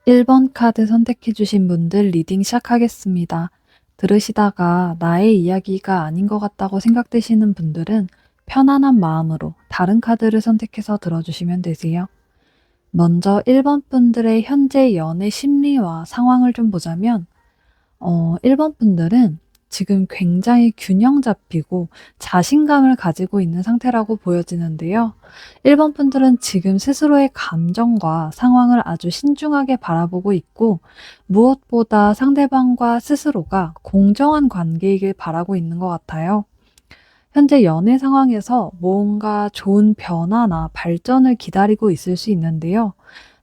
1번 카드 선택해 주신 분들 리딩 시작하겠습니다. 들으시다가 나의 이야기가 아닌 것 같다고 생각되시는 분들은 편안한 마음으로 다른 카드를 선택해서 들어주시면 되세요. 먼저 1번 분들의 현재 연애 심리와 상황을 좀 보자면 1번 분들은 지금 굉장히 균형 잡히고 자신감을 가지고 있는 상태라고 보여지는데요. 1번 분들은 지금 스스로의 감정과 상황을 아주 신중하게 바라보고 있고 무엇보다 상대방과 스스로가 공정한 관계이길 바라고 있는 것 같아요. 현재 연애 상황에서 뭔가 좋은 변화나 발전을 기다리고 있을 수 있는데요.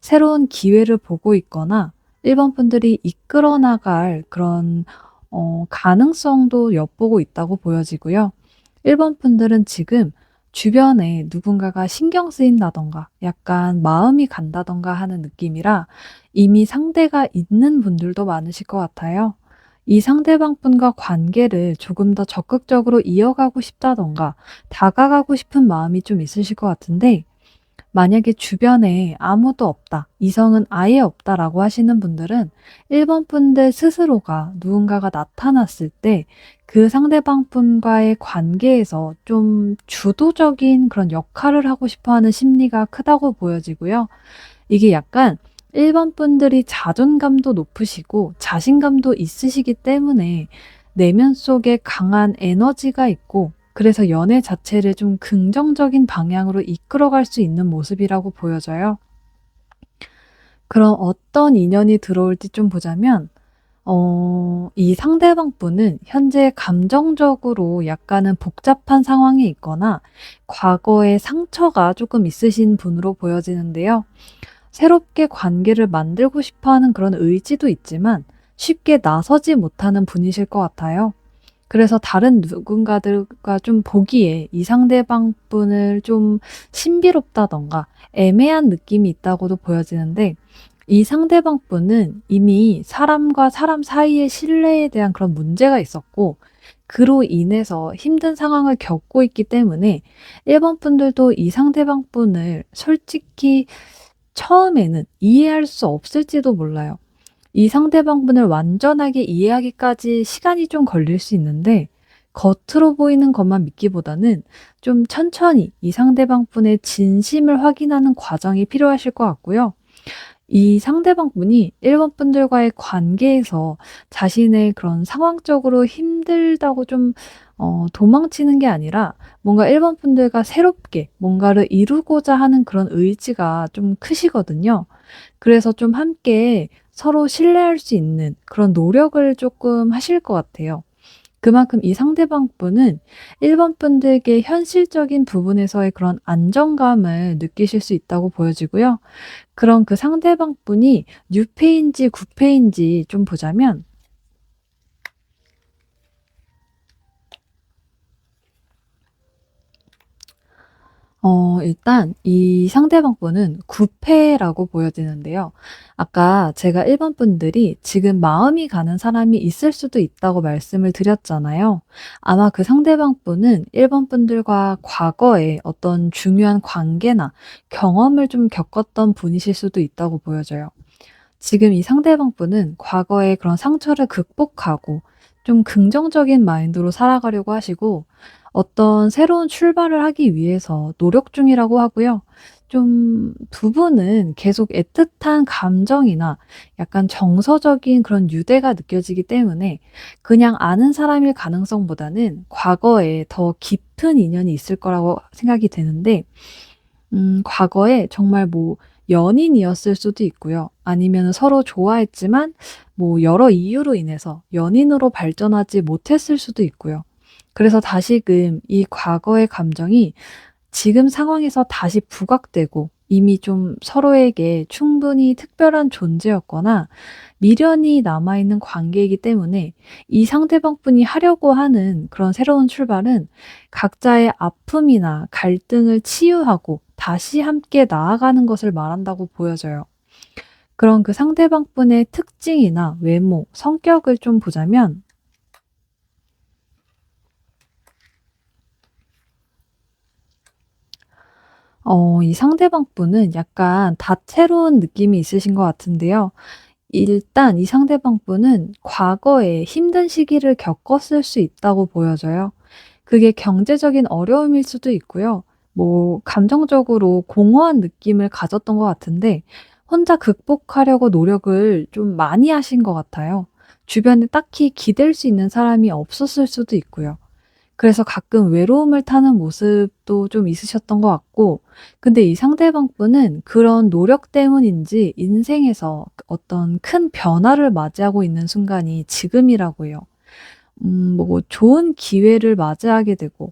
새로운 기회를 보고 있거나 1번 분들이 이끌어 나갈 그런 가능성도 엿보고 있다고 보여지고요. 1번 분들은 지금 주변에 누군가가 신경 쓰인다던가 약간 마음이 간다던가 하는 느낌이라 이미 상대가 있는 분들도 많으실 것 같아요. 이 상대방 분과 관계를 조금 더 적극적으로 이어가고 싶다던가 다가가고 싶은 마음이 좀 있으실 것 같은데 만약에 주변에 아무도 없다, 이성은 아예 없다라고 하시는 분들은 1번 분들 스스로가 누군가가 나타났을 때 그 상대방 분과의 관계에서 좀 주도적인 그런 역할을 하고 싶어 하는 심리가 크다고 보여지고요. 이게 약간 1번 분들이 자존감도 높으시고 자신감도 있으시기 때문에 내면 속에 강한 에너지가 있고 그래서 연애 자체를 좀 긍정적인 방향으로 이끌어갈 수 있는 모습이라고 보여져요. 그럼 어떤 인연이 들어올지 좀 보자면 이 상대방 분은 현재 감정적으로 약간은 복잡한 상황에 있거나 과거에 상처가 조금 있으신 분으로 보여지는데요. 새롭게 관계를 만들고 싶어 하는 그런 의지도 있지만 쉽게 나서지 못하는 분이실 것 같아요. 그래서 다른 누군가들과 좀 보기에 이 상대방 분을 좀 신비롭다던가 애매한 느낌이 있다고도 보여지는데 이 상대방 분은 이미 사람과 사람 사이의 신뢰에 대한 그런 문제가 있었고 그로 인해서 힘든 상황을 겪고 있기 때문에 1번 분들도 이 상대방 분을 솔직히 처음에는 이해할 수 없을지도 몰라요. 이 상대방 분을 완전하게 이해하기까지 시간이 좀 걸릴 수 있는데 겉으로 보이는 것만 믿기보다는 좀 천천히 이 상대방 분의 진심을 확인하는 과정이 필요하실 것 같고요. 이 상대방 분이 1번 분들과의 관계에서 자신의 그런 상황적으로 힘들다고 좀 도망치는 게 아니라 뭔가 1번 분들과 새롭게 뭔가를 이루고자 하는 그런 의지가 좀 크시거든요. 그래서 좀 함께 서로 신뢰할 수 있는 그런 노력을 조금 하실 것 같아요. 그만큼 이 상대방 분은 1번 분들께 현실적인 부분에서의 그런 안정감을 느끼실 수 있다고 보여지고요. 그럼 그 상대방 분이 뉴페인지 구페인지 좀 보자면 일단 이 상대방 분은 구패라고 보여지는데요. 아까 제가 1번 분들이 지금 마음이 가는 사람이 있을 수도 있다고 말씀을 드렸잖아요. 아마 그 상대방 분은 1번 분들과 과거에 어떤 중요한 관계나 경험을 좀 겪었던 분이실 수도 있다고 보여져요. 지금 이 상대방 분은 과거의 그런 상처를 극복하고 좀 긍정적인 마인드로 살아가려고 하시고 어떤 새로운 출발을 하기 위해서 노력 중이라고 하고요. 좀 두 분은 계속 애틋한 감정이나 약간 정서적인 그런 유대가 느껴지기 때문에 그냥 아는 사람일 가능성보다는 과거에 더 깊은 인연이 있을 거라고 생각이 되는데 과거에 정말 뭐 연인이었을 수도 있고요. 아니면 서로 좋아했지만 뭐 여러 이유로 인해서 연인으로 발전하지 못했을 수도 있고요. 그래서 다시금 이 과거의 감정이 지금 상황에서 다시 부각되고 이미 좀 서로에게 충분히 특별한 존재였거나 미련이 남아있는 관계이기 때문에 이 상대방 분이 하려고 하는 그런 새로운 출발은 각자의 아픔이나 갈등을 치유하고 다시 함께 나아가는 것을 말한다고 보여져요. 그런 그 상대방 분의 특징이나 외모, 성격을 좀 보자면 이 상대방 분은 약간 다채로운 느낌이 있으신 것 같은데요. 일단 이 상대방 분은 과거에 힘든 시기를 겪었을 수 있다고 보여져요. 그게 경제적인 어려움일 수도 있고요. 뭐 감정적으로 공허한 느낌을 가졌던 것 같은데 혼자 극복하려고 노력을 좀 많이 하신 것 같아요. 주변에 딱히 기댈 수 있는 사람이 없었을 수도 있고요. 그래서 가끔 외로움을 타는 모습도 좀 있으셨던 것 같고, 근데 이 상대방 분은 그런 노력 때문인지 인생에서 어떤 큰 변화를 맞이하고 있는 순간이 지금이라고 해요. 뭐 좋은 기회를 맞이하게 되고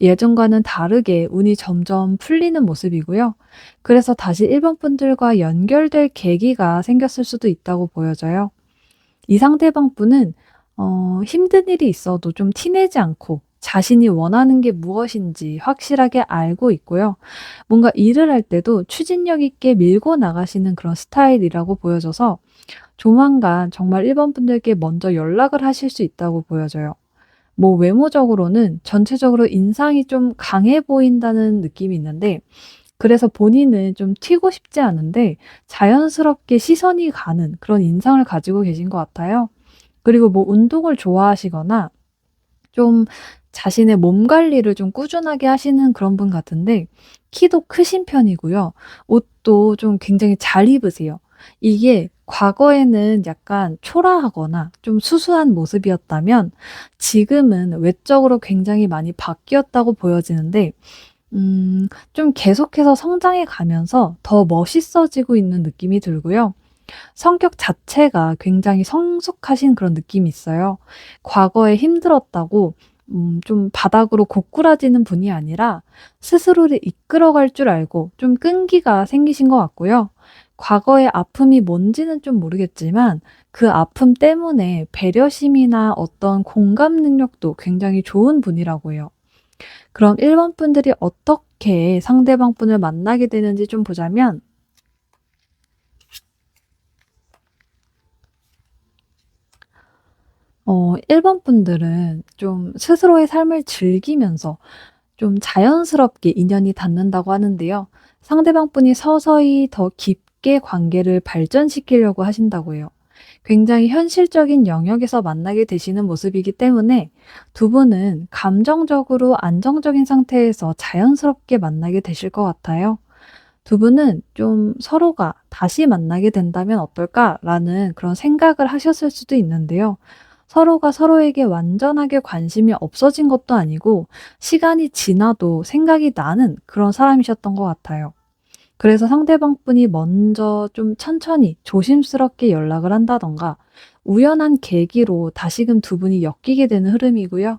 예전과는 다르게 운이 점점 풀리는 모습이고요. 그래서 다시 일본 분들과 연결될 계기가 생겼을 수도 있다고 보여져요. 이 상대방 분은 힘든 일이 있어도 좀 티내지 않고 자신이 원하는 게 무엇인지 확실하게 알고 있고요. 뭔가 일을 할 때도 추진력 있게 밀고 나가시는 그런 스타일이라고 보여져서 조만간 정말 일본 분들께 먼저 연락을 하실 수 있다고 보여져요. 뭐 외모적으로는 전체적으로 인상이 좀 강해 보인다는 느낌이 있는데 그래서 본인은 좀 튀고 싶지 않은데 자연스럽게 시선이 가는 그런 인상을 가지고 계신 것 같아요. 그리고 뭐 운동을 좋아하시거나 좀 자신의 몸 관리를 좀 꾸준하게 하시는 그런 분 같은데 키도 크신 편이고요. 옷도 좀 굉장히 잘 입으세요. 이게 과거에는 약간 초라하거나 좀 수수한 모습이었다면 지금은 외적으로 굉장히 많이 바뀌었다고 보여지는데 좀 계속해서 성장해 가면서 더 멋있어지고 있는 느낌이 들고요. 성격 자체가 굉장히 성숙하신 그런 느낌이 있어요. 과거에 힘들었다고 좀 바닥으로 고꾸라지는 분이 아니라 스스로를 이끌어갈 줄 알고 좀 끈기가 생기신 것 같고요. 과거의 아픔이 뭔지는 좀 모르겠지만 그 아픔 때문에 배려심이나 어떤 공감 능력도 굉장히 좋은 분이라고 해요. 그럼 일본 분들이 어떻게 상대방 분을 만나게 되는지 좀 보자면 일본 분들은 좀 스스로의 삶을 즐기면서 좀 자연스럽게 인연이 닿는다고 하는데요. 상대방 분이 서서히 더 깊게 관계를 발전시키려고 하신다고 해요. 굉장히 현실적인 영역에서 만나게 되시는 모습이기 때문에 두 분은 감정적으로 안정적인 상태에서 자연스럽게 만나게 되실 것 같아요. 두 분은 좀 서로가 다시 만나게 된다면 어떨까라는 그런 생각을 하셨을 수도 있는데요. 서로가 서로에게 완전하게 관심이 없어진 것도 아니고 시간이 지나도 생각이 나는 그런 사람이셨던 것 같아요. 그래서 상대방 분이 먼저 좀 천천히 조심스럽게 연락을 한다던가 우연한 계기로 다시금 두 분이 엮이게 되는 흐름이고요.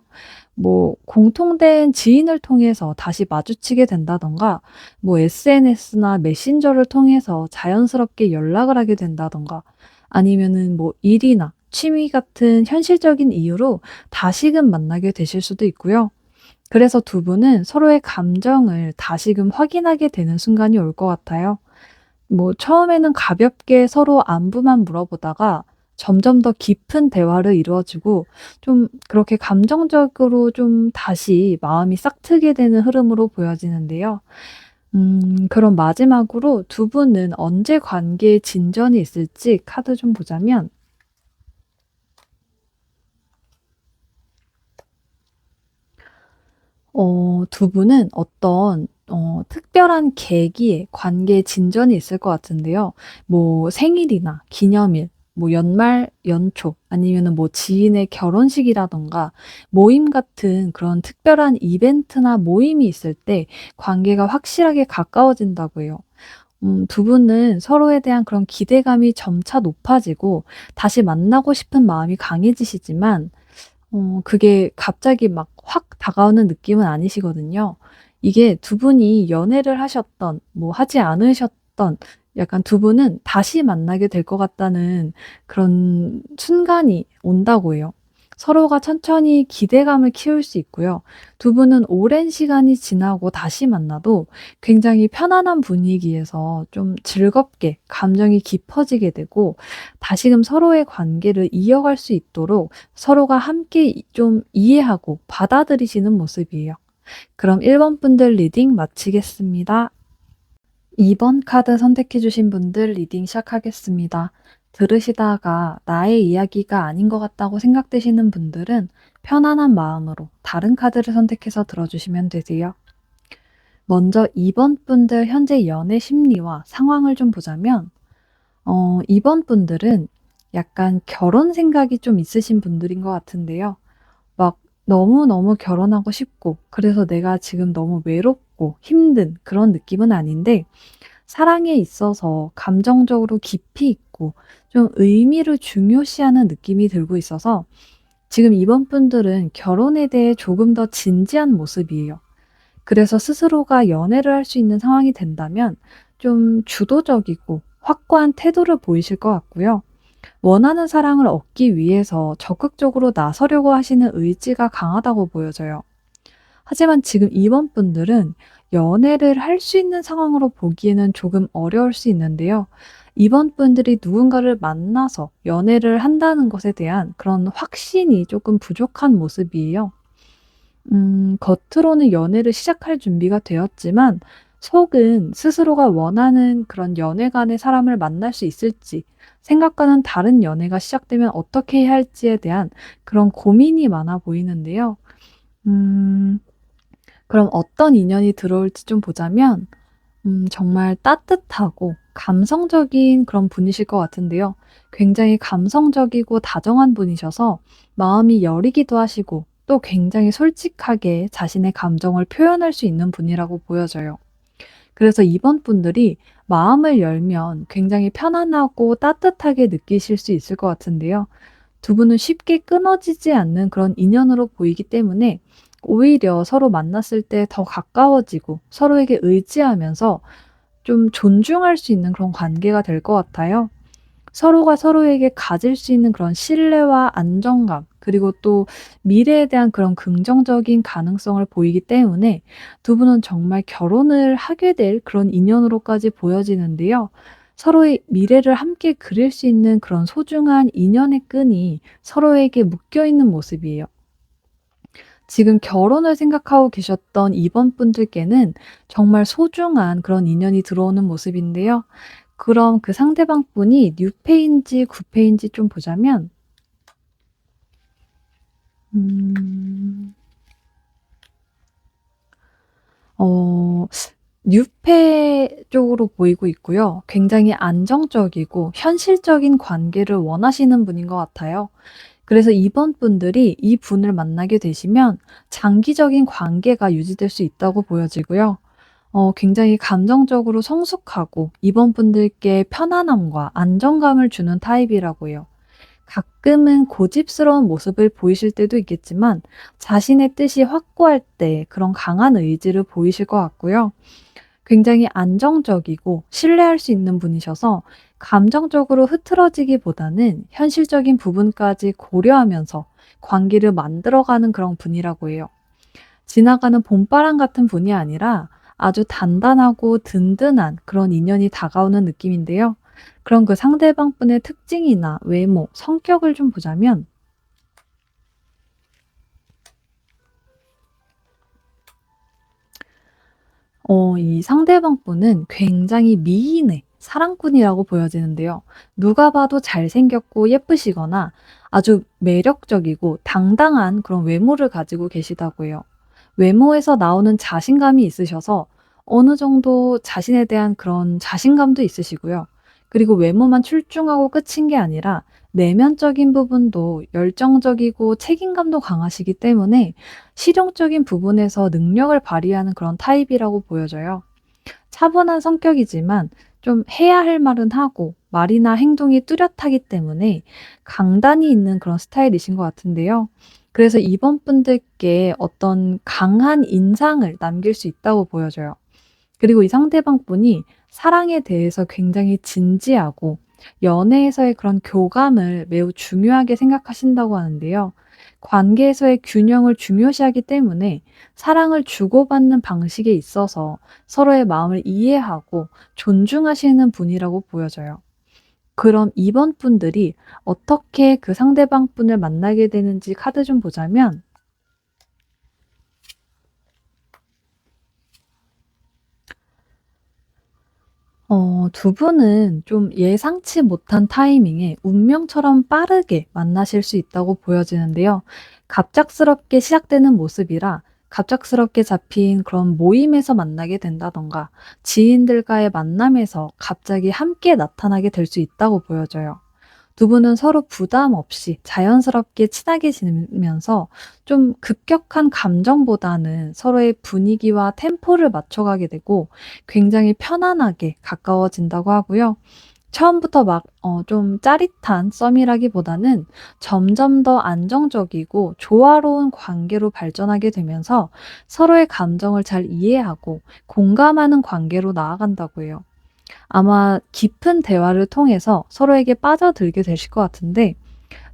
뭐 공통된 지인을 통해서 다시 마주치게 된다던가 뭐 SNS나 메신저를 통해서 자연스럽게 연락을 하게 된다던가 아니면은 뭐 일이나 취미 같은 현실적인 이유로 다시금 만나게 되실 수도 있고요. 그래서 두 분은 서로의 감정을 다시금 확인하게 되는 순간이 올 것 같아요. 뭐 처음에는 가볍게 서로 안부만 물어보다가 점점 더 깊은 대화를 이루어지고 좀 그렇게 감정적으로 좀 다시 마음이 싹트게 되는 흐름으로 보여지는데요. 그럼 마지막으로 두 분은 언제 관계에 진전이 있을지 카드 좀 보자면 두 분은 어떤 특별한 계기에 관계에 진전이 있을 것 같은데요. 뭐 생일이나 기념일, 뭐 연말, 연초 아니면은 뭐 지인의 결혼식이라든가 모임 같은 그런 특별한 이벤트나 모임이 있을 때 관계가 확실하게 가까워진다고 해요. 두 분은 서로에 대한 그런 기대감이 점차 높아지고 다시 만나고 싶은 마음이 강해지시지만 그게 갑자기 막 확 다가오는 느낌은 아니시거든요. 이게 두 분이 연애를 하셨던 뭐 하지 않으셨던 약간 두 분은 다시 만나게 될 것 같다는 그런 순간이 온다고 해요. 서로가 천천히 기대감을 키울 수 있고요. 두 분은 오랜 시간이 지나고 다시 만나도 굉장히 편안한 분위기에서 좀 즐겁게 감정이 깊어지게 되고 다시금 서로의 관계를 이어갈 수 있도록 서로가 함께 좀 이해하고 받아들이시는 모습이에요. 그럼 1번 분들 리딩 마치겠습니다. 2번 카드 선택해 주신 분들 리딩 시작하겠습니다. 들으시다가 나의 이야기가 아닌 것 같다고 생각되시는 분들은 편안한 마음으로 다른 카드를 선택해서 들어주시면 되세요. 먼저 2번 분들 현재 연애 심리와 상황을 좀 보자면 2번 분들은 약간 결혼 생각이 좀 있으신 분들인 것 같은데요. 막 너무너무 결혼하고 싶고 그래서 내가 지금 너무 외롭고 힘든 그런 느낌은 아닌데 사랑에 있어서 감정적으로 깊이 있고 좀 의미를 중요시하는 느낌이 들고 있어서 지금 이번 분들은 결혼에 대해 조금 더 진지한 모습이에요. 그래서 스스로가 연애를 할 수 있는 상황이 된다면 좀 주도적이고 확고한 태도를 보이실 것 같고요. 원하는 사랑을 얻기 위해서 적극적으로 나서려고 하시는 의지가 강하다고 보여져요. 하지만 지금 이번 분들은 연애를 할 수 있는 상황으로 보기에는 조금 어려울 수 있는데요. 이번 분들이 누군가를 만나서 연애를 한다는 것에 대한 그런 확신이 조금 부족한 모습이에요. 겉으로는 연애를 시작할 준비가 되었지만 속은 스스로가 원하는 그런 연애 간의 사람을 만날 수 있을지, 생각과는 다른 연애가 시작되면 어떻게 해야 할지에 대한 그런 고민이 많아 보이는데요. 음, 그럼 어떤 인연이 들어올지 좀 보자면 정말 따뜻하고 감성적인 그런 분이실 것 같은데요. 굉장히 감성적이고 다정한 분이셔서 마음이 여리기도 하시고 또 굉장히 솔직하게 자신의 감정을 표현할 수 있는 분이라고 보여져요. 그래서 이번 분들이 마음을 열면 굉장히 편안하고 따뜻하게 느끼실 수 있을 것 같은데요. 두 분은 쉽게 끊어지지 않는 그런 인연으로 보이기 때문에 오히려 서로 만났을 때 더 가까워지고 서로에게 의지하면서 좀 존중할 수 있는 그런 관계가 될 것 같아요. 서로가 서로에게 가질 수 있는 그런 신뢰와 안정감, 그리고 또 미래에 대한 그런 긍정적인 가능성을 보이기 때문에 두 분은 정말 결혼을 하게 될 그런 인연으로까지 보여지는데요. 서로의 미래를 함께 그릴 수 있는 그런 소중한 인연의 끈이 서로에게 묶여 있는 모습이에요. 지금 결혼을 생각하고 계셨던 이번 분들께는 정말 소중한 그런 인연이 들어오는 모습인데요. 그럼 그 상대방 분이 뉴페인지 구페인지 좀 보자면 음. 어 뉴페 쪽으로 보이고 있고요. 굉장히 안정적이고 현실적인 관계를 원하시는 분인 것 같아요. 그래서 이번 분들이 이 분을 만나게 되시면 장기적인 관계가 유지될 수 있다고 보여지고요. 굉장히 감정적으로 성숙하고 이번 분들께 편안함과 안정감을 주는 타입이라고 해요. 가끔은 고집스러운 모습을 보이실 때도 있겠지만 자신의 뜻이 확고할 때 그런 강한 의지를 보이실 것 같고요. 굉장히 안정적이고 신뢰할 수 있는 분이셔서 감정적으로 흐트러지기보다는 현실적인 부분까지 고려하면서 관계를 만들어가는 그런 분이라고 해요. 지나가는 봄바람 같은 분이 아니라 아주 단단하고 든든한 그런 인연이 다가오는 느낌인데요. 그럼 그 상대방 분의 특징이나 외모, 성격을 좀 보자면 이 상대방 분은 굉장히 미인의 사랑꾼이라고 보여지는데요. 누가 봐도 잘생겼고 예쁘시거나 아주 매력적이고 당당한 그런 외모를 가지고 계시다고 해요. 외모에서 나오는 자신감이 있으셔서 어느 정도 자신에 대한 그런 자신감도 있으시고요. 그리고 외모만 출중하고 끝인 게 아니라 내면적인 부분도 열정적이고 책임감도 강하시기 때문에 실용적인 부분에서 능력을 발휘하는 그런 타입이라고 보여져요. 차분한 성격이지만 좀 해야 할 말은 하고 말이나 행동이 뚜렷하기 때문에 강단이 있는 그런 스타일이신 것 같은데요. 그래서 이번 분들께 어떤 강한 인상을 남길 수 있다고 보여져요. 그리고 이 상대방 분이 사랑에 대해서 굉장히 진지하고 연애에서의 그런 교감을 매우 중요하게 생각하신다고 하는데요. 관계에서의 균형을 중요시하기 때문에 사랑을 주고받는 방식에 있어서 서로의 마음을 이해하고 존중하시는 분이라고 보여져요. 그럼 이번 분들이 어떻게 그 상대방 분을 만나게 되는지 카드 좀 보자면 두 분은 좀 예상치 못한 타이밍에 운명처럼 빠르게 만나실 수 있다고 보여지는데요. 갑작스럽게 시작되는 모습이라 갑작스럽게 잡힌 그런 모임에서 만나게 된다던가 지인들과의 만남에서 갑자기 함께 나타나게 될 수 있다고 보여져요. 두 분은 서로 부담 없이 자연스럽게 친하게 지내면서 좀 급격한 감정보다는 서로의 분위기와 템포를 맞춰가게 되고 굉장히 편안하게 가까워진다고 하고요. 처음부터 막 좀 짜릿한 썸이라기보다는 점점 더 안정적이고 조화로운 관계로 발전하게 되면서 서로의 감정을 잘 이해하고 공감하는 관계로 나아간다고 해요. 아마 깊은 대화를 통해서 서로에게 빠져들게 되실 것 같은데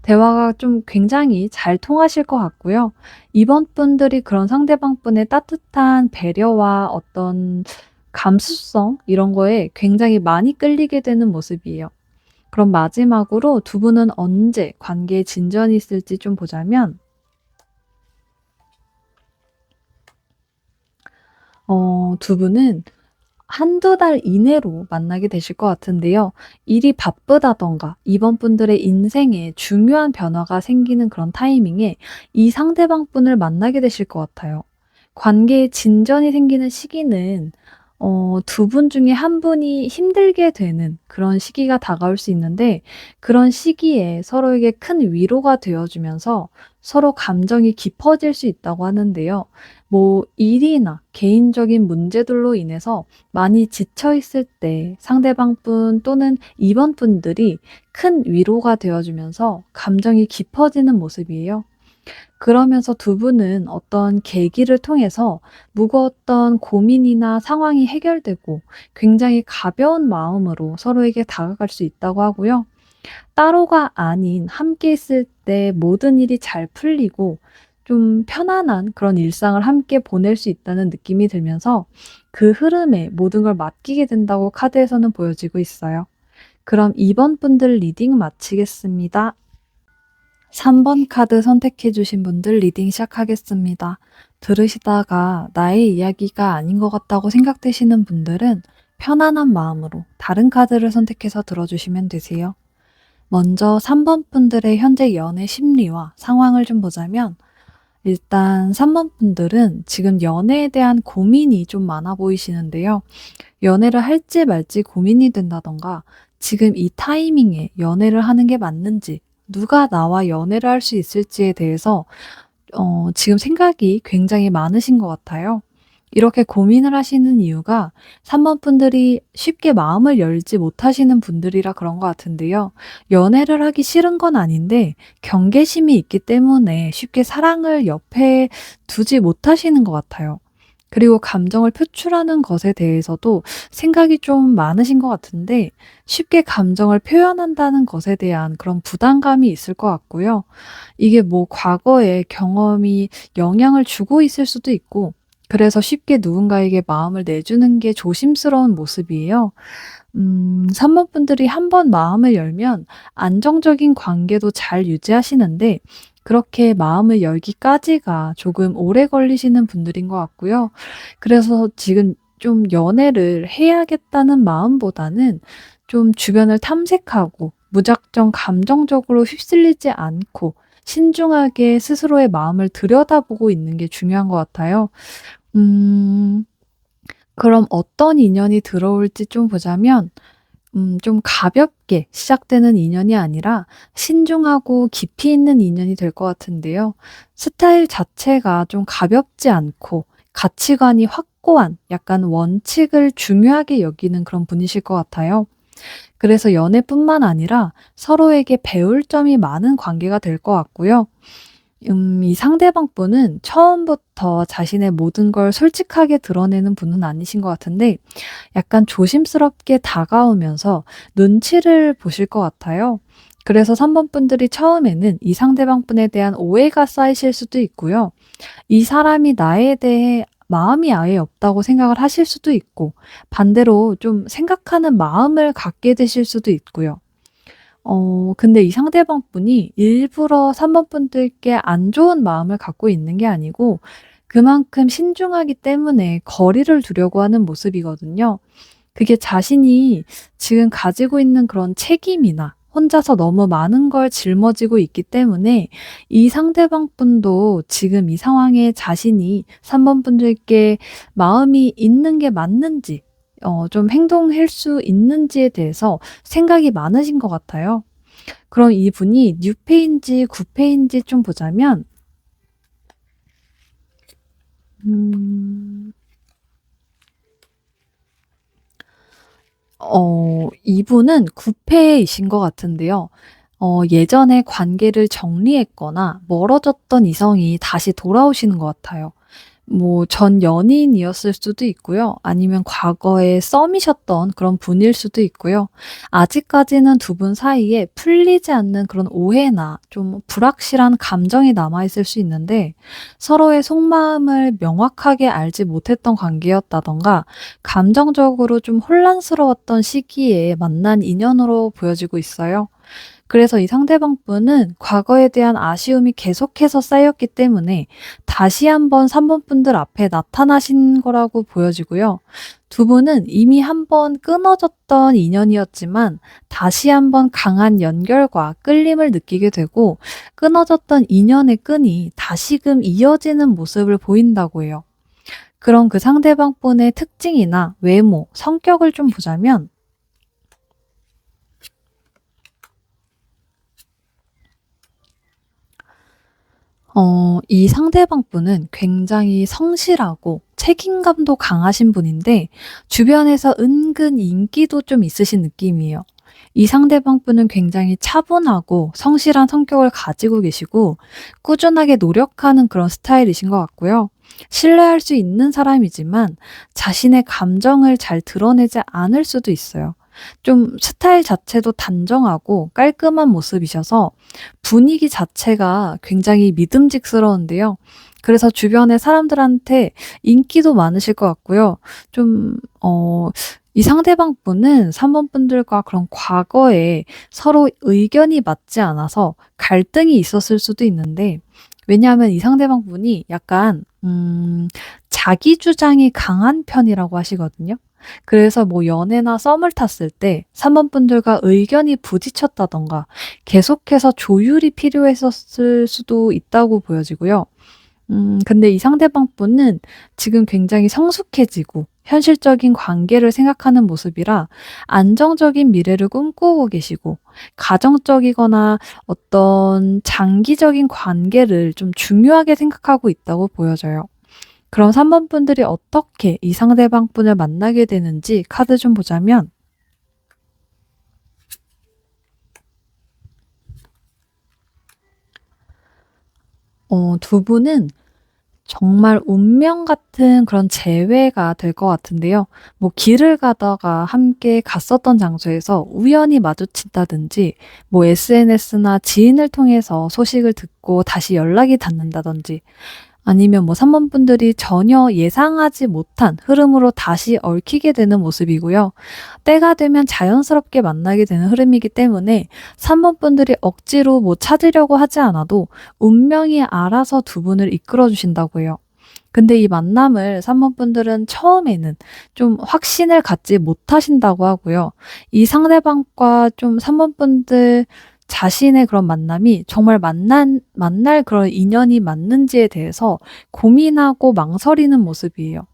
대화가 좀 굉장히 잘 통하실 것 같고요. 이번 분들이 그런 상대방 분의 따뜻한 배려와 어떤 감수성 이런 거에 굉장히 많이 끌리게 되는 모습이에요. 그럼 마지막으로 두 분은 언제 관계에 진전이 있을지 좀 보자면 두 분은 한두 달 이내로 만나게 되실 것 같은데요. 일이 바쁘다든가 이번 분들의 인생에 중요한 변화가 생기는 그런 타이밍에 이 상대방 분을 만나게 되실 것 같아요. 관계에 진전이 생기는 시기는 두 분 중에 한 분이 힘들게 되는 그런 시기가 다가올 수 있는데 그런 시기에 서로에게 큰 위로가 되어 주면서 서로 감정이 깊어질 수 있다고 하는데요. 뭐 일이나 개인적인 문제들로 인해서 많이 지쳐 있을 때 상대방 분 또는 이번 분들이 큰 위로가 되어 주면서 감정이 깊어지는 모습이에요. 그러면서 두 분은 어떤 계기를 통해서 무거웠던 고민이나 상황이 해결되고 굉장히 가벼운 마음으로 서로에게 다가갈 수 있다고 하고요. 따로가 아닌 함께 있을 때 모든 일이 잘 풀리고 좀 편안한 그런 일상을 함께 보낼 수 있다는 느낌이 들면서 그 흐름에 모든 걸 맡기게 된다고 카드에서는 보여지고 있어요. 그럼 2번 분들 리딩 마치겠습니다. 3번 카드 선택해 주신 분들 리딩 시작하겠습니다. 들으시다가 나의 이야기가 아닌 것 같다고 생각되시는 분들은 편안한 마음으로 다른 카드를 선택해서 들어주시면 되세요. 먼저 3번 분들의 현재 연애 심리와 상황을 좀 보자면 일단 3번 분들은 지금 연애에 대한 고민이 좀 많아 보이시는데요. 연애를 할지 말지 고민이 된다던가 지금 이 타이밍에 연애를 하는 게 맞는지 누가 나와 연애를 할 수 있을지에 대해서 지금 생각이 굉장히 많으신 것 같아요. 이렇게 고민을 하시는 이유가 3번 분들이 쉽게 마음을 열지 못하시는 분들이라 그런 것 같은데요. 연애를 하기 싫은 건 아닌데 경계심이 있기 때문에 쉽게 사랑을 옆에 두지 못하시는 것 같아요. 그리고 감정을 표출하는 것에 대해서도 생각이 좀 많으신 것 같은데 쉽게 감정을 표현한다는 것에 대한 그런 부담감이 있을 것 같고요. 이게 뭐 과거의 경험이 영향을 주고 있을 수도 있고 그래서 쉽게 누군가에게 마음을 내주는 게 조심스러운 모습이에요. 3번 분들이 한번 마음을 열면 안정적인 관계도 잘 유지하시는데 그렇게 마음을 열기까지가 조금 오래 걸리시는 분들인 것 같고요. 그래서 지금 좀 연애를 해야겠다는 마음보다는 좀 주변을 탐색하고 무작정 감정적으로 휩쓸리지 않고 신중하게 스스로의 마음을 들여다보고 있는 게 중요한 것 같아요. 음. 그럼 어떤 인연이 들어올지 좀 보자면 좀 가볍게 시작되는 인연이 아니라 신중하고 깊이 있는 인연이 될 것 같은데요. 스타일 자체가 좀 가볍지 않고 가치관이 확고한 약간 원칙을 중요하게 여기는 그런 분이실 것 같아요. 그래서 연애뿐만 아니라 서로에게 배울 점이 많은 관계가 될 것 같고요. 이 상대방 분은 처음부터 자신의 모든 걸 솔직하게 드러내는 분은 아니신 것 같은데 약간 조심스럽게 다가오면서 눈치를 보실 것 같아요. 그래서 3번 분들이 처음에는 이 상대방 분에 대한 오해가 쌓이실 수도 있고요. 이 사람이 나에 대해 마음이 아예 없다고 생각을 하실 수도 있고 반대로 좀 생각하는 마음을 갖게 되실 수도 있고요. 근데 이 상대방 분이 일부러 3번 분들께 안 좋은 마음을 갖고 있는 게 아니고 그만큼 신중하기 때문에 거리를 두려고 하는 모습이거든요. 그게 자신이 지금 가지고 있는 그런 책임이나 혼자서 너무 많은 걸 짊어지고 있기 때문에 이 상대방 분도 지금 이 상황에 자신이 3번 분들께 마음이 있는 게 맞는지, 좀 행동할 수 있는지에 대해서 생각이 많으신 것 같아요. 그럼 이분이 뉴페인지 구페인지 좀 보자면, 음, 이분은 구패이신 것 같은데요. 예전에 관계를 정리했거나 멀어졌던 이성이 다시 돌아오시는 것 같아요. 뭐 전 연인이었을 수도 있고요. 아니면 과거에 썸이셨던 그런 분일 수도 있고요. 아직까지는 두 분 사이에 풀리지 않는 그런 오해나 좀 불확실한 감정이 남아있을 수 있는데 서로의 속마음을 명확하게 알지 못했던 관계였다던가 감정적으로 좀 혼란스러웠던 시기에 만난 인연으로 보여지고 있어요. 그래서 이 상대방 분은 과거에 대한 아쉬움이 계속해서 쌓였기 때문에 다시 한번 3번 분들 앞에 나타나신 거라고 보여지고요. 두 분은 이미 한번 끊어졌던 인연이었지만 다시 한번 강한 연결과 끌림을 느끼게 되고 끊어졌던 인연의 끈이 다시금 이어지는 모습을 보인다고 해요. 그런 그 상대방 분의 특징이나 외모, 성격을 좀 보자면 이 상대방 분은 굉장히 성실하고 책임감도 강하신 분인데 주변에서 은근 인기도 좀 있으신 느낌이에요. 이 상대방 분은 굉장히 차분하고 성실한 성격을 가지고 계시고 꾸준하게 노력하는 그런 스타일이신 것 같고요. 신뢰할 수 있는 사람이지만 자신의 감정을 잘 드러내지 않을 수도 있어요. 좀 스타일 자체도 단정하고 깔끔한 모습이셔서 분위기 자체가 굉장히 믿음직스러운데요. 그래서 주변의 사람들한테 인기도 많으실 것 같고요. 좀, 이 상대방 분은 3번 분들과 그런 과거에 서로 의견이 맞지 않아서 갈등이 있었을 수도 있는데, 왜냐하면 이 상대방 분이 약간, 자기 주장이 강한 편이라고 하시거든요. 그래서 뭐 연애나 썸을 탔을 때 3번 분들과 의견이 부딪혔다던가 계속해서 조율이 필요했었을 수도 있다고 보여지고요. 근데 이 상대방 분은 지금 굉장히 성숙해지고 현실적인 관계를 생각하는 모습이라 안정적인 미래를 꿈꾸고 계시고 가정적이거나 어떤 장기적인 관계를 좀 중요하게 생각하고 있다고 보여져요. 그럼 3번 분들이 어떻게 이 상대방 분을 만나게 되는지 카드 좀 보자면, 두 분은 정말 운명 같은 그런 재회가 될 것 같은데요. 뭐 길을 가다가 함께 갔었던 장소에서 우연히 마주친다든지, 뭐 SNS나 지인을 통해서 소식을 듣고 다시 연락이 닿는다든지, 아니면 뭐 3번 분들이 전혀 예상하지 못한 흐름으로 다시 얽히게 되는 모습이고요. 때가 되면 자연스럽게 만나게 되는 흐름이기 때문에 3번 분들이 억지로 뭐 찾으려고 하지 않아도 운명이 알아서 두 분을 이끌어 주신다고 해요. 근데 이 만남을 3번 분들은 처음에는 좀 확신을 갖지 못하신다고 하고요. 이 상대방과 좀 3번 분들 자신의 그런 만남이 정말 만날 그런 인연이 맞는지에 대해서 고민하고 망설이는 모습이에요.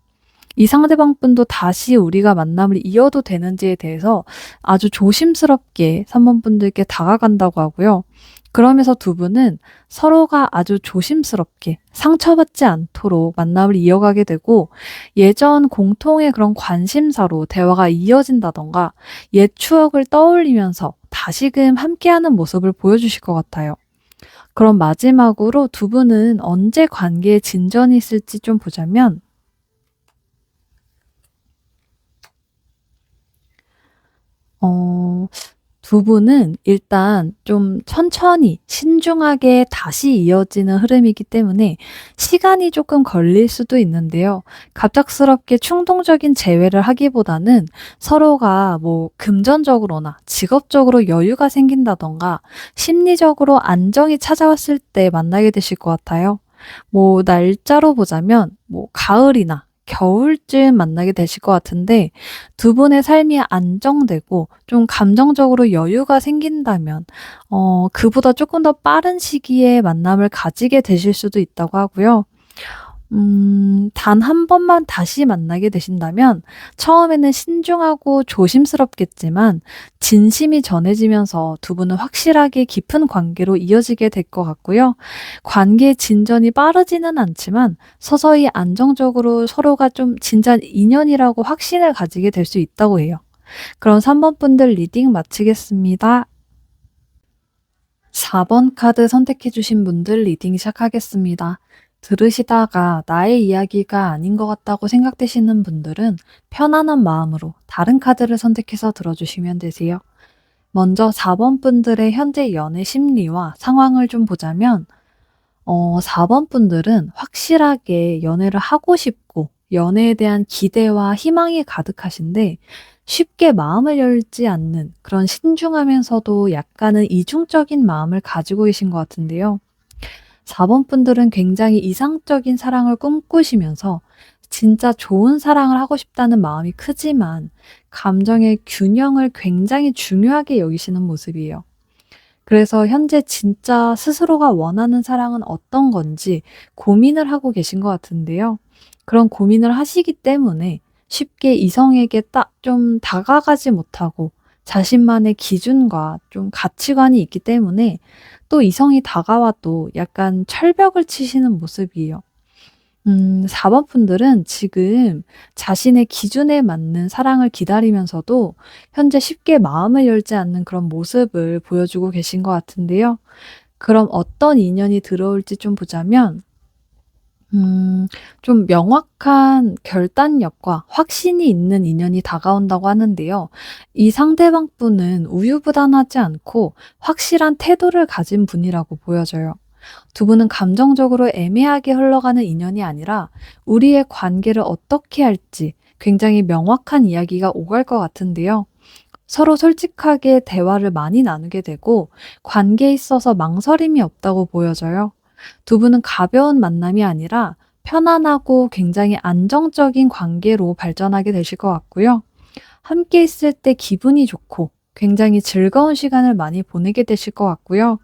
이 상대방 분도 다시 우리가 만남을 이어도 되는지에 대해서 아주 조심스럽게 3번 분들께 다가간다고 하고요. 그러면서 두 분은 서로가 아주 조심스럽게 상처받지 않도록 만남을 이어가게 되고 예전 공통의 그런 관심사로 대화가 이어진다던가 옛 추억을 떠올리면서 다시금 함께하는 모습을 보여주실 것 같아요. 그럼 마지막으로 두 분은 언제 관계에 진전이 있을지 좀 보자면 어, 두 분은 일단 좀 천천히 신중하게 다시 이어지는 흐름이기 때문에 시간이 조금 걸릴 수도 있는데요. 갑작스럽게 충동적인 재회를 하기보다는 서로가 뭐 금전적으로나 직업적으로 여유가 생긴다던가 심리적으로 안정이 찾아왔을 때 만나게 되실 것 같아요. 뭐 날짜로 보자면 뭐 가을이나 겨울쯤 만나게 되실 것 같은데 두 분의 삶이 안정되고 좀 감정적으로 여유가 생긴다면 그보다 조금 더 빠른 시기에 만남을 가지게 되실 수도 있다고 하고요. 단 한 번만 다시 만나게 되신다면 처음에는 신중하고 조심스럽겠지만 진심이 전해지면서 두 분은 확실하게 깊은 관계로 이어지게 될 것 같고요. 관계의 진전이 빠르지는 않지만 서서히 안정적으로 서로가 좀 진짜 인연이라고 확신을 가지게 될 수 있다고 해요. 그럼 3번 분들 리딩 마치겠습니다. 4번 카드 선택해 주신 분들 리딩 시작하겠습니다. 들으시다가 나의 이야기가 아닌 것 같다고 생각되시는 분들은 편안한 마음으로 다른 카드를 선택해서 들어주시면 되세요. 먼저 4번 분들의 현재 연애 심리와 상황을 좀 보자면 4번 분들은 확실하게 연애를 하고 싶고 연애에 대한 기대와 희망이 가득하신데 쉽게 마음을 열지 않는 그런 신중하면서도 약간은 이중적인 마음을 가지고 계신 것 같은데요. 4번 분들은 굉장히 이상적인 사랑을 꿈꾸시면서 진짜 좋은 사랑을 하고 싶다는 마음이 크지만 감정의 균형을 굉장히 중요하게 여기시는 모습이에요. 그래서 현재 진짜 스스로가 원하는 사랑은 어떤 건지 고민을 하고 계신 것 같은데요. 그런 고민을 하시기 때문에 쉽게 이성에게 딱 좀 다가가지 못하고 자신만의 기준과 좀 가치관이 있기 때문에 또 이성이 다가와도 약간 철벽을 치시는 모습이에요. 4번 분들은 지금 자신의 기준에 맞는 사랑을 기다리면서도 현재 쉽게 마음을 열지 않는 그런 모습을 보여주고 계신 것 같은데요. 그럼 어떤 인연이 들어올지 좀 보자면 좀 명확한 결단력과 확신이 있는 인연이 다가온다고 하는데요. 이 상대방 분은 우유부단하지 않고 확실한 태도를 가진 분이라고 보여져요. 두 분은 감정적으로 애매하게 흘러가는 인연이 아니라 우리의 관계를 어떻게 할지 굉장히 명확한 이야기가 오갈 것 같은데요. 서로 솔직하게 대화를 많이 나누게 되고 관계에 있어서 망설임이 없다고 보여져요. 두 분은 가벼운 만남이 아니라 편안하고 굉장히 안정적인 관계로 발전하게 되실 것 같고요. 함께 있을 때 기분이 좋고 굉장히 즐거운 시간을 많이 보내게 되실 것 같고요.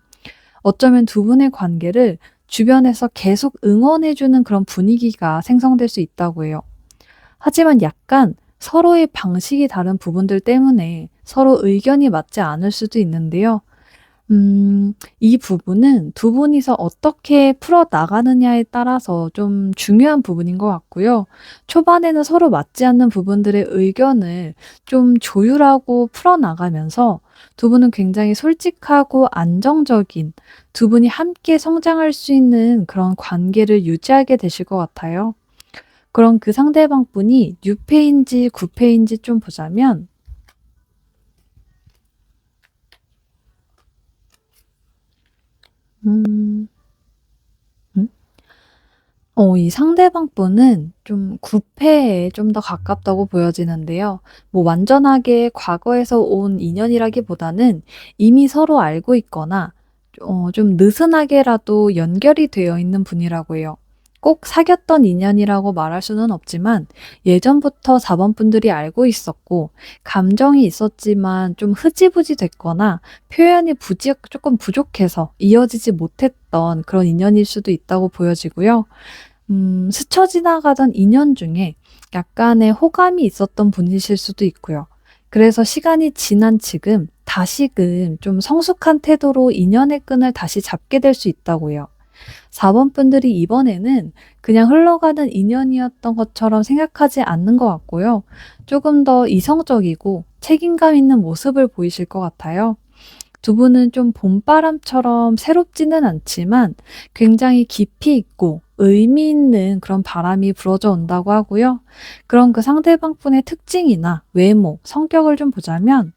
어쩌면 두 분의 관계를 주변에서 계속 응원해주는 그런 분위기가 생성될 수 있다고 해요. 하지만 약간 서로의 방식이 다른 부분들 때문에 서로 의견이 맞지 않을 수도 있는데요. 이 부분은 두 분이서 어떻게 풀어 나가느냐에 따라서 좀 중요한 부분인 것 같고요. 초반에는 서로 맞지 않는 부분들의 의견을 좀 조율하고 풀어 나가면서 두 분은 굉장히 솔직하고 안정적인 두 분이 함께 성장할 수 있는 그런 관계를 유지하게 되실 것 같아요. 그럼 그 상대방 분이 뉴페인지 구페인지 좀 보자면 음. 음? 이 상대방 분은 좀 구패에 좀 더 가깝다고 보여지는데요. 뭐 완전하게 과거에서 온 인연이라기보다는 이미 서로 알고 있거나 좀 느슨하게라도 연결이 되어 있는 분이라고 해요. 꼭 사귀었던 인연이라고 말할 수는 없지만 예전부터 4번 분들이 알고 있었고 감정이 있었지만 좀 흐지부지 됐거나 표현이 조금 부족해서 이어지지 못했던 그런 인연일 수도 있다고 보여지고요. 스쳐 지나가던 인연 중에 약간의 호감이 있었던 분이실 수도 있고요. 그래서 시간이 지난 지금 다시금 좀 성숙한 태도로 인연의 끈을 다시 잡게 될 수 있다고요. 4번 분들이 이번에는 그냥 흘러가는 인연이었던 것처럼 생각하지 않는 것 같고요. 조금 더 이성적이고 책임감 있는 모습을 보이실 것 같아요. 두 분은 좀 봄바람처럼 새롭지는 않지만 굉장히 깊이 있고 의미 있는 그런 바람이 불어져 온다고 하고요. 그런 그 상대방 분의 특징이나 외모, 성격을 좀 보자면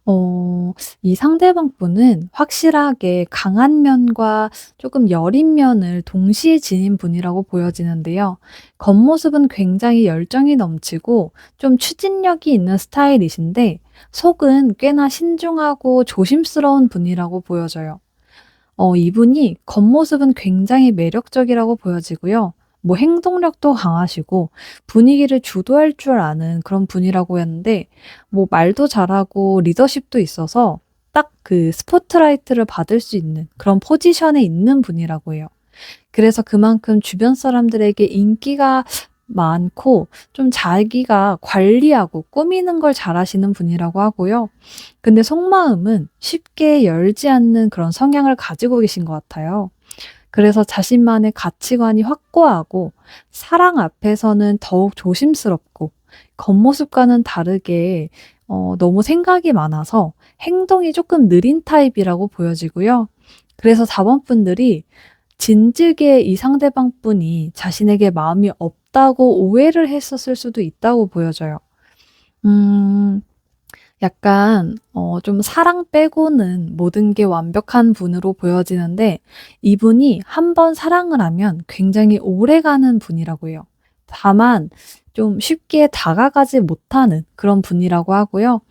어 이 상대방 분은 확실하게 강한 면과 조금 여린 면을 동시에 지닌 분이라고 보여지는데요. 겉모습은 굉장히 열정이 넘치고 좀 추진력이 있는 스타일이신데 속은 꽤나 신중하고 조심스러운 분이라고 보여져요. 이분이 겉모습은 굉장히 매력적이라고 보여지고요. 뭐 행동력도 강하시고 분위기를 주도할 줄 아는 그런 분이라고 했는데 뭐 말도 잘하고 리더십도 있어서 딱 그 스포트라이트를 받을 수 있는 그런 포지션에 있는 분이라고 해요. 그래서 그만큼 주변 사람들에게 인기가 많고 좀 자기가 관리하고 꾸미는 걸 잘하시는 분이라고 하고요. 근데 속마음은 쉽게 열지 않는 그런 성향을 가지고 계신 것 같아요. 그래서 자신만의 가치관이 확고하고 사랑 앞에서는 더욱 조심스럽고 겉모습과는 다르게 너무 생각이 많아서 행동이 조금 느린 타입이라고 보여지고요. 그래서 4번 분들이 진즉에 이 상대방 분이 자신에게 마음이 없다고 오해를 했었을 수도 있다고 보여져요. 음. 약간 좀 사랑 빼고는 모든 게 완벽한 분으로 보여지는데 이분이 한 번 사랑을 하면 굉장히 오래가는 분이라고 해요. 다만 좀 쉽게 다가가지 못하는 그런 분이라고 하고요.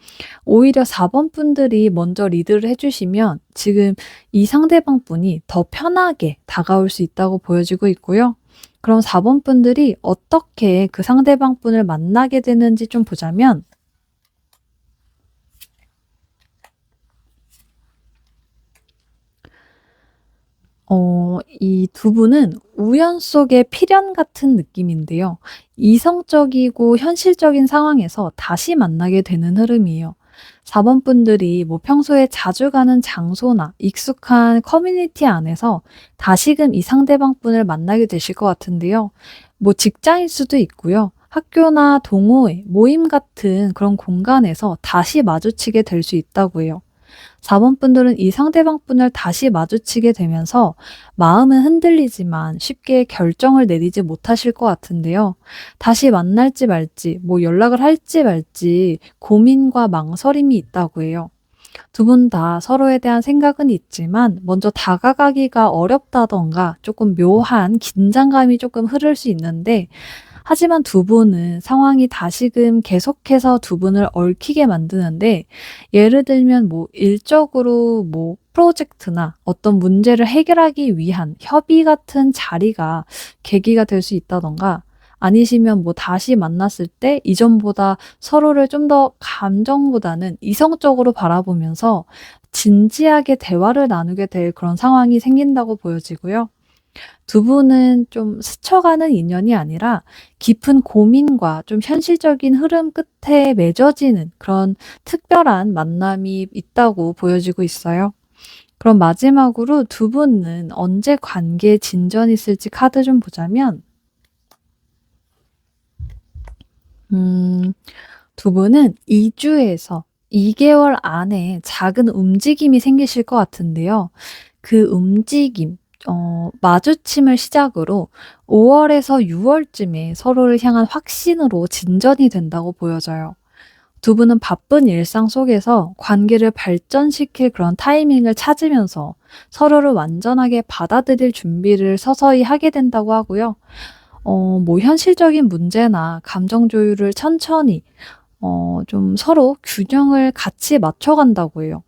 오히려 4번 분들이 먼저 리드를 해 주시면 지금 이 상대방 분이 더 편하게 다가올 수 있다고 보여지고 있고요. 그럼 4번 분들이 어떻게 그 상대방 분을 만나게 되는지 좀 보자면 이 두 분은 우연 속의 필연 같은 느낌인데요. 이성적이고 현실적인 상황에서 다시 만나게 되는 흐름이에요. 4번 분들이 뭐 평소에 자주 가는 장소나 익숙한 커뮤니티 안에서 다시금 이 상대방 분을 만나게 되실 것 같은데요. 뭐 직장일 수도 있고요. 학교나 동호회, 모임 같은 그런 공간에서 다시 마주치게 될 수 있다고 해요. 4번 분들은 이 상대방 분을 다시 마주치게 되면서 마음은 흔들리지만 쉽게 결정을 내리지 못하실 것 같은데요. 다시 만날지 말지, 뭐 연락을 할지 말지 고민과 망설임이 있다고 해요. 두 분 다 서로에 대한 생각은 있지만 먼저 다가가기가 어렵다던가 조금 묘한 긴장감이 조금 흐를 수 있는데 하지만 두 분은 상황이 다시금 계속해서 두 분을 얽히게 만드는데 예를 들면 뭐 일적으로 뭐 프로젝트나 어떤 문제를 해결하기 위한 협의 같은 자리가 계기가 될 수 있다든가 아니시면 뭐 다시 만났을 때 이전보다 서로를 좀 더 감정보다는 이성적으로 바라보면서 진지하게 대화를 나누게 될 그런 상황이 생긴다고 보여지고요. 두 분은 좀 스쳐가는 인연이 아니라 깊은 고민과 좀 현실적인 흐름 끝에 맺어지는 그런 특별한 만남이 있다고 보여지고 있어요. 그럼 마지막으로 두 분은 언제 관계에 진전이 있을지 카드 좀 보자면 음 두 분은 2 주에서 2 개월 안에 작은 움직임이 생기실 것 같은데요. 그 움직임 마주침을 시작으로 5 월에서 6 월쯤에 서로를 향한 확신으로 진전이 된다고 보여져요. 두 분은 바쁜 일상 속에서 관계를 발전시킬 그런 타이밍을 찾으면서 서로를 완전하게 받아들일 준비를 서서히 하게 된다고 하고요. 뭐 현실적인 문제나 감정 조율을 천천히 좀 서로 균형을 같이 맞춰 간다고 해요.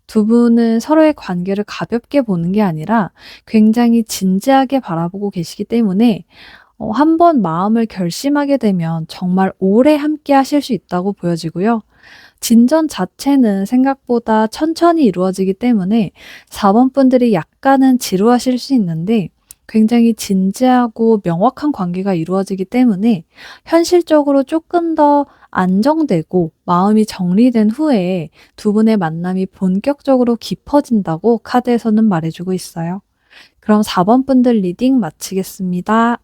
두 분은 서로의 관계를 가볍게 보는 게 아니라 굉장히 진지하게 바라보고 계시기 때문에 한 번 마음을 결심하게 되면 정말 오래 함께 하실 수 있다고 보여지고요. 진전 자체는 생각보다 천천히 이루어지기 때문에 4번 분들이 약간은 지루하실 수 있는데 굉장히 진지하고 명확한 관계가 이루어지기 때문에 현실적으로 조금 더 안정되고 마음이 정리된 후에 두 분의 만남이 본격적으로 깊어진다고 카드에서는 말해 주고 있어요. 그럼 4번 분들 리딩 마치겠습니다.